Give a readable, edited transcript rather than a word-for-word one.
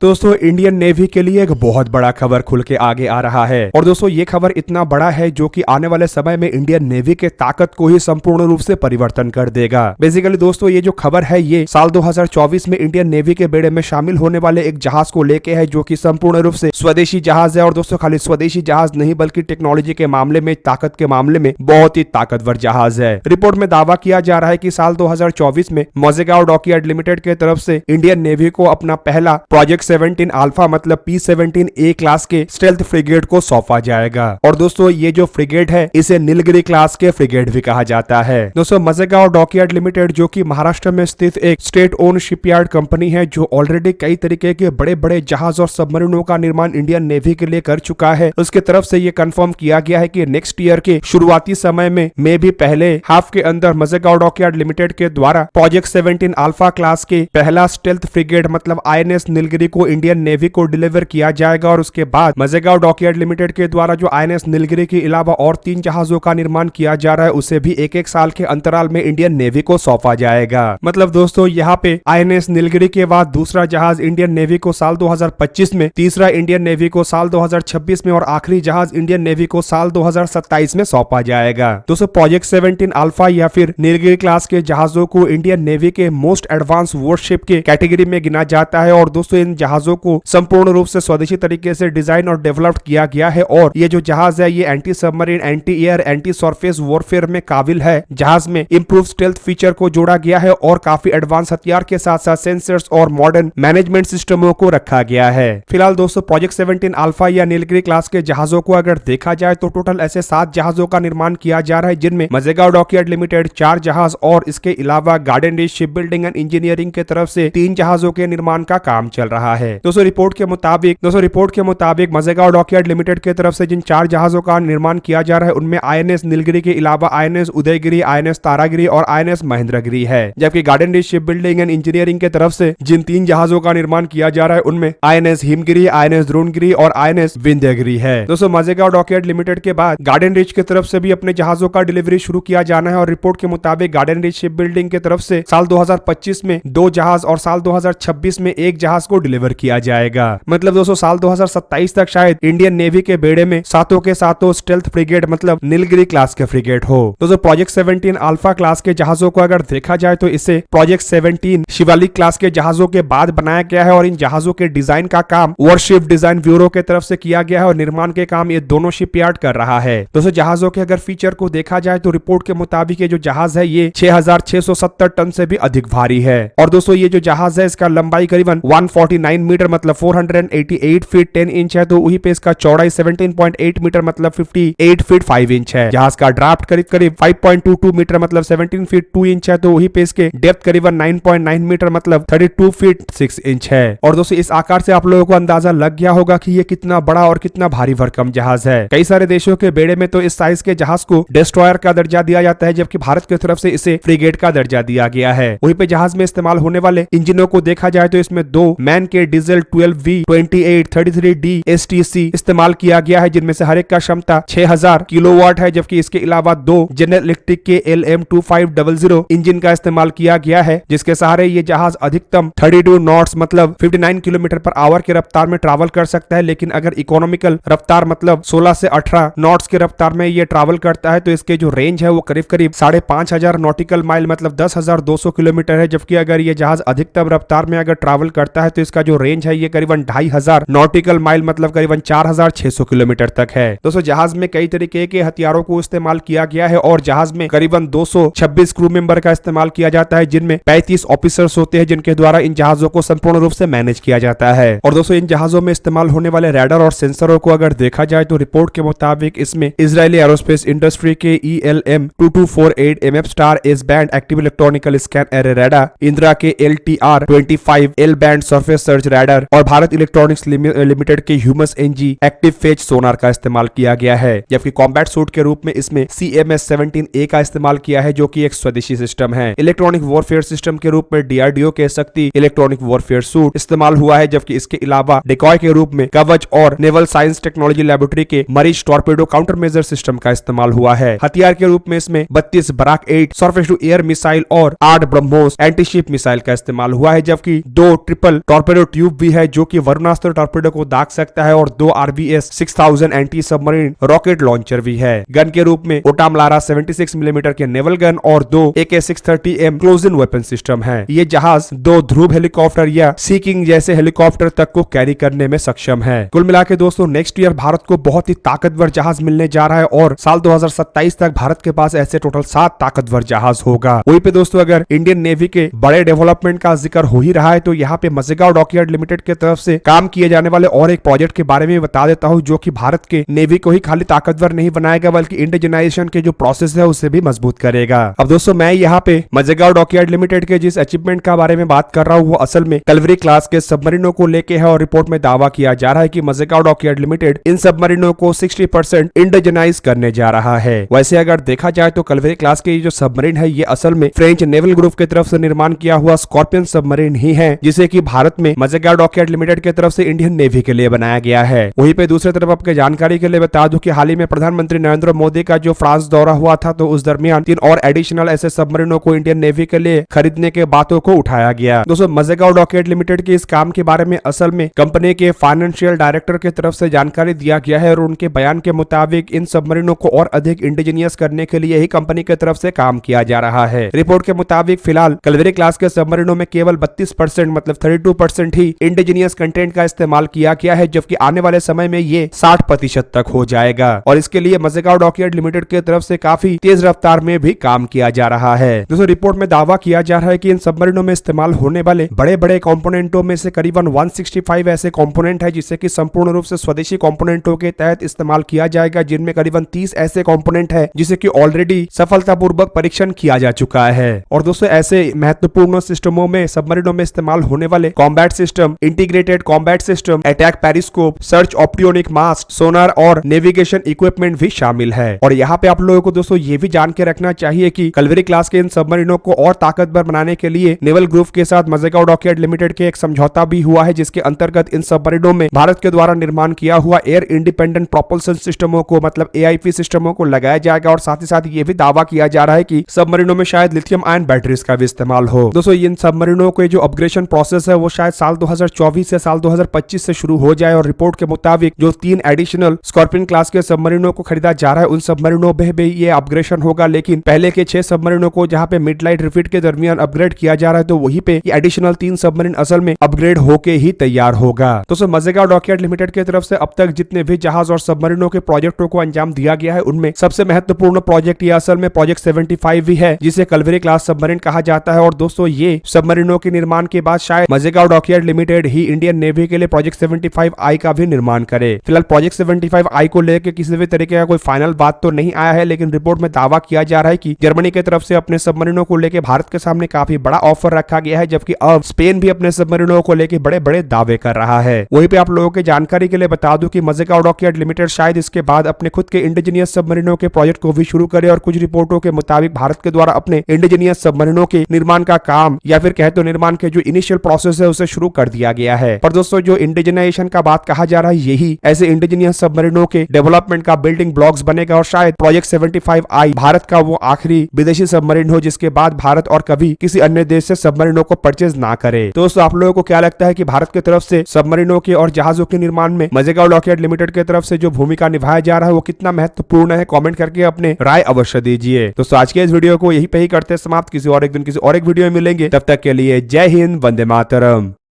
दोस्तों Indian navy के लिए एक बहुत बड़ा खबर खुल के आगे आ रहा है। और दोस्तों ये खबर इतना बड़ा है जो कि आने वाले समय में इंडियन नेवी के ताकत को ही संपूर्ण रूप से परिवर्तन कर देगा। बेसिकली दोस्तों ये जो खबर है ये साल 2024 में इंडियन नेवी के बेड़े में शामिल होने वाले एक जहाज को लेके है जो कि संपूर्ण रूप से स्वदेशी जहाज है। और दोस्तों खाली स्वदेशी जहाज नहीं बल्कि टेक्नोलॉजी के मामले में, ताकत के मामले में बहुत ही ताकतवर जहाज है। रिपोर्ट में दावा किया जा रहा है कि साल 2024 में मोज़ेगाओ डॉकयार्ड लिमिटेड के तरफ से इंडियन नेवी को अपना पहला प्रोजेक्ट 17 अल्फा मतलब P-17A क्लास के स्टेल्थ फ्रिगेट को सौंपा जाएगा। और दोस्तों ये जो फ्रिगेट है इसे नीलगिरी क्लास के फ्रिगेट भी कहा जाता है। दोस्तों मोज़ेगाओ डॉकयार्ड लिमिटेड जो कि महाराष्ट्र में स्थित एक स्टेट ओन शिपयार्ड कंपनी है जो ऑलरेडी कई तरीके के बड़े बड़े जहाज और सबमरीनों का निर्माण इंडियन नेवी के लिए कर चुका है। उसके तरफ से ये कंफर्म किया गया है कि नेक्स्ट ईयर के शुरुआती समय में भी पहले हाफ के अंदर मोज़ेगाओ डॉकयार्ड लिमिटेड के द्वारा प्रोजेक्ट 17 अल्फा क्लास के पहला स्टेल्थ फ्रिगेट मतलब INS नीलगिरी को इंडियन नेवी को डिलीवर किया जाएगा। और उसके बाद मोज़ेगाओ डॉकयार्ड लिमिटेड के द्वारा जो INS नीलगिरी के अलावा और 3 जहाजों का निर्माण किया जा रहा है उसे भी एक साल के अंतराल में इंडियन नेवी को सौंपा जाएगा। मतलब दोस्तों यहाँ पे INS नीलगिरी के बाद दूसरा जहाज इंडियन नेवी को साल 2025 में, तीसरा इंडियन नेवी को साल 2026 में और आखिरी जहाज इंडियन नेवी को साल 2027 में सौंपा जाएगा। दोस्तों प्रोजेक्ट 17 अल्फा या फिर नीलगिरी क्लास के जहाजों को इंडियन नेवी के मोस्ट एडवांस वॉरशिप के कैटेगरी में गिना जाता है। और दोस्तों इन जहाजों को संपूर्ण रूप से स्वदेशी तरीके से डिजाइन और डेवलप किया गया है। और ये जो जहाज है ये anti submarine, anti air, anti surface warfare में काबिल है। जहाज में इंप्रूव स्टेल्थ फीचर को जोड़ा गया है और काफी एडवांस हथियार के साथ साथ सेंसर्स और मॉडर्न मैनेजमेंट सिस्टमों को रखा गया है। फिलहाल दोस्तों प्रोजेक्ट 17 अल्फा या नीलगिरी क्लास के जहाजों को अगर देखा जाए तो टोटल ऐसे 7 जहाजों का निर्माण किया जा रहा है जिनमें मोज़ेगाओ डॉकयार्ड लिमिटेड 4 जहाज और इसके अलावा garden reach ship building and engineering के तरफ से 3 जहाजों के निर्माण का काम चल रहा है। दोस्तों रिपोर्ट के मुताबिक मोज़ेगाओ डॉकयार्ड लिमिटेड के तरफ से जिन 4 जहाजों का निर्माण किया जा रहा है उनमें INS नीलगिरी के अलावा INS उदयगिरी, INS तारागिरी और INS महेंद्रगिरी है। जबकि garden reach ship building and engineering के तरफ से जिन 3 जहाजों का निर्माण किया जा रहा है उनमें INS हिमगिरी, INS द्रोणगिरी और INS विंध्यगिरी है। दोस्तों मोज़ेगाओ डॉकयार्ड लिमिटेड के बाद गार्डन रीच की तरफ से भी अपने जहाजों का डिलीवरी शुरू किया जाना है। और रिपोर्ट के मुताबिक गार्डन रीच शिप बिल्डिंग की तरफ से साल 2025 में 2 जहाज और साल 2026 में 1 जहाज को डिलीवर किया जाएगा। मतलब दोस्तों साल 2027 तक शायद इंडियन नेवी के बेड़े में सातों के सातों स्टेल्थ फ्रिगेट मतलब नीलगिरी क्लास के फ्रिगेट हो। दोस्तों प्रोजेक्ट 17 अल्फा क्लास के जहाजों को अगर देखा जाए तो इसे प्रोजेक्ट 17 शिवालिक क्लास के जहाजों के बाद बनाया गया है। और इन जहाजों के डिजाइन का काम वॉरशिप डिजाइन ब्यूरो के तरफ से किया गया है और निर्माण के काम ये दोनों शिपयार्ड कर रहा है। दोस्तों जहाजों के अगर फीचर को देखा जाए तो रिपोर्ट के मुताबिक ये जो जहाज है ये 6670 टन से भी अधिक भारी है। और दोस्तों ये जो जहाज है इसका लंबाई करीबन 149 मीटर मतलब 488 फीट 10 इंच है। तो वहीं पे इसका चौड़ाई 17.8 मीटर मतलब 58 फीट 5 इंच है। जहाज का ड्राफ्ट करीब 5.22 मीटर मतलब 17 फीट 2 इंच है। तो वहीं पे इसके डेप्थ करीबन 9.9 मीटर मतलब 32 फीट 6 इंच है। और दोस्तों इस आकार से आप लोगों को अंदाजा लग गया होगा कि ये कितना बड़ा और कितना भारी भरकम जहाज है। कई सारे देशों के बेड़े में तो इस साइज के जहाज को डिस्ट्रॉयर का दर्जा दिया जाता है जबकि भारत की तरफ से इसे फ्रिगेट का दर्जा दिया गया है। वहीं पे जहाज में इस्तेमाल होने वाले इंजनों को देखा जाए तो इसमें 2 मैन के डीजल 12V28 33D STC इस्तेमाल किया गया है जिनमें से हर एक का क्षमता 6000 किलोवाट है। जबकि इसके अलावा 2 जनरल इलेक्ट्रिक के LM2500 इंजन का इस्तेमाल किया गया है जिसके सहारे ये जहाज अधिकतम 32 नॉट्स मतलब 59 किलोमीटर पर आवर की रफ्तार में ट्रैवल कर सकता है। लेकिन अगर इकोनॉमिकल रफ्तार मतलब 16 से 18 नॉट्स की रफ्तार में ये ट्रैवल करता है तो इसके जो रेंज है वो करीब 5500 नॉटिकल माइल मतलब 10,200 किलोमीटर है। जबकि अगर ये जहाज अधिकतम रफ्तार में अगर ट्रैवल करता है तो इसका जो रेंज है ये करीबन 2500 नॉटिकल माइल मतलब करीबन 4600 किलोमीटर तक है। दोस्तों जहाज में कई तरीके के हथियारों को इस्तेमाल किया गया है और जहाज में करीबन 226 क्रू मेंबर का इस्तेमाल किया जाता है जिनमें 35 ऑफिसर्स होते हैं जिनके द्वारा इन जहाजों को संपूर्ण रूप से मैनेज किया जाता है। और दोस्तों इन जहाजों में इस्तेमाल होने वाले रडार और सेंसरों को अगर देखा जाए तो रिपोर्ट के मुताबिक इसमें इजरायली एरोस्पेस इंडस्ट्री के ELM-2248 MF star S band active electronical scan array radar, Indira के LTR-25 L band surface search radar और भारत इलेक्ट्रॉनिक्स लिमिटेड के ह्यूमस NG एक्टिव फेज सोनार का इस्तेमाल किया गया है। जबकि कॉम्बैट सूट के रूप में इसमें CMS-17A का इस्तेमाल किया है जो कि एक स्वदेशी सिस्टम है। इलेक्ट्रॉनिक वॉरफेयर सिस्टम के रूप में DRDO के शक्ति इलेक्ट्रॉनिक वॉरफेयर सूट इस्तेमाल हुआ है। जबकि इसके अलावा डिकॉय के रूप में कवच और नेवल साइंस टेक्नोलॉजी लैबोरेटरी के मरीज टॉर्पेडो काउंटर मेजर सिस्टम का इस्तेमाल हुआ है। हथियार के रूप में इसमें 32 Barak 8 surface to air missile और 8 ब्रह्मोस एंटी शिप मिसाइल का इस्तेमाल हुआ है। जबकि 2 ट्रिपल टॉर्पेडो ट्यूब भी है जो कि वरुणास्त्र टॉर्पेडो को दाग सकता है, और 2 RBS 6000 anti submarine rocket launcher भी है। गन के रूप में ओटामलारा 76 मिलीमीटर के नेवल गन और 2 AK-630M close in weapon system है। ये जहाज 2 ध्रुव हेलीकॉप्टर या सी किंग जैसे हेलीकॉप्टर तक को कैरी करने में सक्षम है। कुल मिला के दोस्तों नेक्स्ट ईयर भारत को बहुत ही ताकतवर जहाज मिलने जा रहा है, और साल 2027 तक भारत के पास ऐसे टोटल 7 ताकतवर जहाज होगा। वहीं पे दोस्तों अगर इंडियन नेवी के बड़े डेवलपमेंट का जिक्र हो ही रहा है तो यहाँ पे मजेगांव डॉकयार्ड लिमिटेड की तरफ से काम किए जाने वाले और एक प्रोजेक्ट के बारे में बता देता हूँ, जो कि भारत के नेवी को ही खाली ताकतवर नहीं बनाएगा बल्कि इंडिजिनाइजेशन के जो प्रोसेस है उसे भी मजबूत करेगा। अब दोस्तों मैं यहाँ पे मजेगांव डॉकयार्ड लिमिटेड के जिस अचीवमेंट का बारे में बात कर रहा हूँ वो असल में कलवरी क्लास के सबमरीनों को लेके है, और रिपोर्ट में दावा किया जा रहा है कि मजेगांव डॉकयार्ड लिमिटेड इन सबमरीनों को 60% इंडिजिनाइज करने जा रहा है। वैसे अगर देखा जाए तो कलवरी क्लास के जो सबमरीन है ये असल में फ्रेंच नेवल ग्रुप की तरफ से निर्माण किया हुआ स्कॉर्पियन सबमरीन ही है, जिसे कि भारत में मजेगांव डॉकयार्ड लिमिटेड की तरफ से इंडियन नेवी के लिए बनाया गया है। वहीं पे दूसरी तरफ आपके जानकारी के लिए बता दूं कि हाल ही में प्रधानमंत्री नरेंद्र मोदी का जो फ्रांस दौरा हुआ था तो उस दरमियान 3 और एडिशनल ऐसे सबमरीनों को इंडियन नेवी के लिए खरीदने के बातों को उठाया गया। दोस्तों मजेगांव डॉकयार्ड लिमिटेड के इस काम के बारे में असल में कंपनी के फाइनेंशियल डायरेक्टर की तरफ से जानकारी दिया गया है, और उनके बयान के मुताबिक इन सबमरीनों को और अधिक इंडिजीनियस करने के लिए ही कंपनी की तरफ से काम किया जा रहा है। रिपोर्ट के मुताबिक फिलहाल कलवरी क्लास के सबमरीनों में केवल 32% मतलब 32% ही इंडिजीनियस कंटेंट का इस्तेमाल किया गया है, जबकि आने वाले समय में ये 60% तक हो जाएगा, और इसके लिए मजेगांव डॉकयार्ड लिमिटेड की तरफ से काफी तेज रफ्तार में भी काम किया जा रहा है। दोस्तों रिपोर्ट में दावा किया जा रहा है कि इन सबमरीनों में इस्तेमाल होने वाले बड़े बड़े कंपोनेंटों में से करीबन 165 ऐसे कंपोनेंट है जिसे कि संपूर्ण रूप से स्वदेशी कंपोनेंटों के तहत इस्तेमाल किया जाएगा, जिनमें करीबन 30 ऐसे कंपोनेंट है जिसे कि ऑलरेडी सफलतापूर्वक परीक्षण किया जा चुका है। और दोस्तों ऐसे महत्वपूर्ण सिस्टमों में सबमरीनों में इस्तेमाल होने वाले combat system, integrated combat system, attack periscope, search optronic mast, sonar और नेविगेशन इक्विपमेंट भी शामिल है। और यहाँ पे आप लोगों को दोस्तों ये भी जान के रखना चाहिए कि कलवरी क्लास के इन सबमरीनों को और ताकतवर बनाने के लिए नेवल ग्रुप के साथ मजेगांव डॉकयार्ड लिमिटेड के एक समझौता भी हुआ है, जिसके अंतर्गत इन सबमरीनों में भारत के द्वारा निर्माण किया हुआ एयर इंडिपेंडेंट प्रोपल्सन सिस्टमों को मतलब AIP सिस्टमों को लगाया जाएगा। और साथ ही साथ ये भी दावा किया जा रहा है कि सबमरीनों में शायद लिथियम आयन बैटरीज का भी इस्तेमाल हो। दोस्तों इन सबमरीनों के जो अपग्रेडेशन प्रोसेस है वो शायद साल 2024 से साल 2025 से शुरू हो जाए, और रिपोर्ट के मुताबिक जो 3 एडिशनल स्कॉर्पियन क्लास के सबमरीनों को खरीदा जा रहा है उन सबमरीनों में भी ये अपग्रेडेशन होगा, लेकिन पहले के 6 सबमरीनों को जहां पे मिड लाइट रिफिट के दरमियान अपग्रेड किया जा रहा है तो वहीं पे ये एडिशनल 3 सबमरीन असल में अपग्रेड होके ही तैयार होगा। तो मजेगांव डॉकयार्ड लिमिटेड की तरफ से अब तक जितने भी जहाज और सबमरीनों के प्रोजेक्टों को अंजाम दिया गया है उनमें सबसे महत्वपूर्ण प्रोजेक्ट ये असल में प्रोजेक्ट 75 भी है, जिसे कलवरी क्लास सबमरीन कहा जाता है। और दोस्तों ये सबमरीनों के निर्माण के बाद शायद मजेगांव डॉकयार्ड लिमिटेड ही इंडियन नेवी के लिए प्रोजेक्ट 75I का भी निर्माण करे। फिलहाल प्रोजेक्ट 75I को लेकर किसी भी तरीके का कोई फाइनल बात तो नहीं आया है, लेकिन रिपोर्ट में दावा किया जा रहा है कि जर्मनी की तरफ से अपने सबमरीनों को लेकर भारत के सामने काफी बड़ा ऑफर रखा गया है, जबकि अब स्पेन भी अपने सबमरीनों को लेकर बड़े बड़े दावे कर रहा है। वहीं पे आप लोगों के जानकारी के लिए बता दूं कि मजेगांव डॉकयार्ड लिमिटेड शायद इसके बाद अपने खुद के इंडिजीनियस सबमरीनों के प्रोजेक्ट को भी शुरू करे, और कुछ रिपोर्टों के मुताबिक भारत के द्वारा अपने इंडिजीनियस सबमरीनों के निर्माण का काम या फिर कहे तो निर्माण के जो इनिशियल प्रोसेस है उसे शुरू कर दिया गया है। पर दोस्तों जो इंडिजिनाइजेशन का बात कहा जा रहा है यही ऐसे इंडिजीनियस सबमरीनों के डेवलपमेंट का बिल्डिंग ब्लॉक्स बनेगा, और शायद प्रोजेक्ट 75I भारत का वो आखिरी विदेशी सबमरीन हो जिसके बाद भारत और कभी किसी अन्य देश से सबमरीनों को परचेज ना करे। दोस्तों आप लोगों को क्या लगता है कि भारत की तरफ से सबमरीनों के और जहाजों के निर्माण में मजेगांव डॉकयार्ड लिमिटेड की तरफ से जो भूमिका निभाया जा रहा है वो कितना महत्वपूर्ण है? कमेंट करके अपने राय अवश्य दीजिए। दोस्तों आज के इस वीडियो को यहीं पे ही करते समाप्त, किसी और एक दिन किसी और एक वीडियो में मिलेंगे, तब तक के लिए जय हिंद, वंदे मातरम।